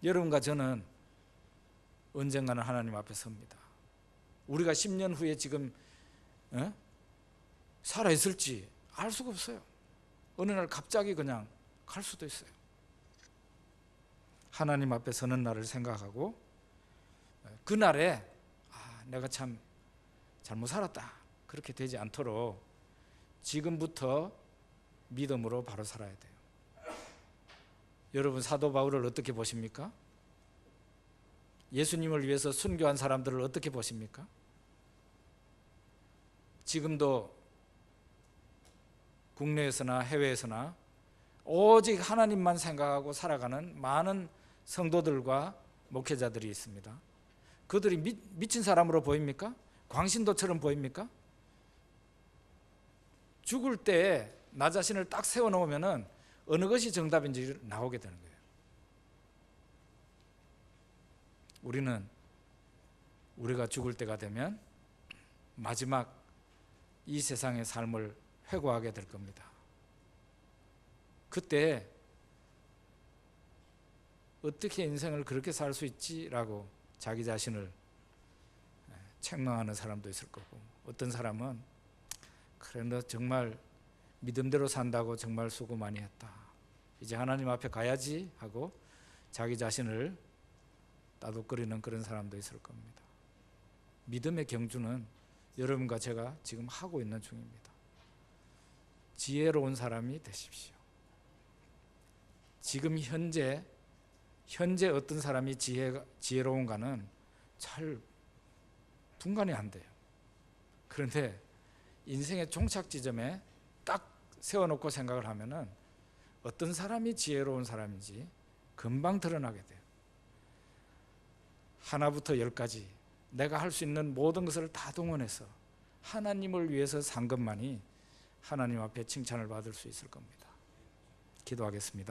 A: 여러분과 저는 언젠가는 하나님 앞에 섭니다. 우리가 10년 후에 지금 살아있을지 알 수가 없어요. 어느 날 갑자기 그냥 갈 수도 있어요. 하나님 앞에 서는 날을 생각하고 그날에 내가 참 잘못 살았다, 그렇게 되지 않도록 지금부터 믿음으로 바로 살아야 돼요. 여러분, 사도 바울을 어떻게 보십니까? 예수님을 위해서 순교한 사람들을 어떻게 보십니까? 지금도 국내에서나 해외에서나 오직 하나님만 생각하고 살아가는 많은 성도들과 목회자들이 있습니다. 그들이 미친 사람으로 보입니까? 광신도처럼 보입니까? 죽을 때 나 자신을 딱 세워놓으면 어느 것이 정답인지 나오게 되는 거예요. 우리가 죽을 때가 되면 마지막 이 세상의 삶을 회고하게 될 겁니다. 그때 어떻게 인생을 그렇게 살 수 있지라고 자기 자신을 책망하는 사람도 있을 거고, 어떤 사람은 그래, 너 정말 믿음대로 산다고 정말 수고 많이 했다, 이제 하나님 앞에 가야지 하고 자기 자신을 따독거리는 그런 사람도 있을 겁니다. 믿음의 경주는 여러분과 제가 지금 하고 있는 중입니다. 지혜로운 사람이 되십시오. 지금 현재 어떤 사람이 지혜로운가는 잘 분간이 안 돼요. 그런데 인생의 종착 지점에 딱 세워놓고 생각을 하면은 어떤 사람이 지혜로운 사람인지 금방 드러나게 돼요. 하나부터 10까지 내가 할 수 있는 모든 것을 다 동원해서 하나님을 위해서 산 것만이 하나님 앞에 칭찬을 받을 수 있을 겁니다. 기도하겠습니다.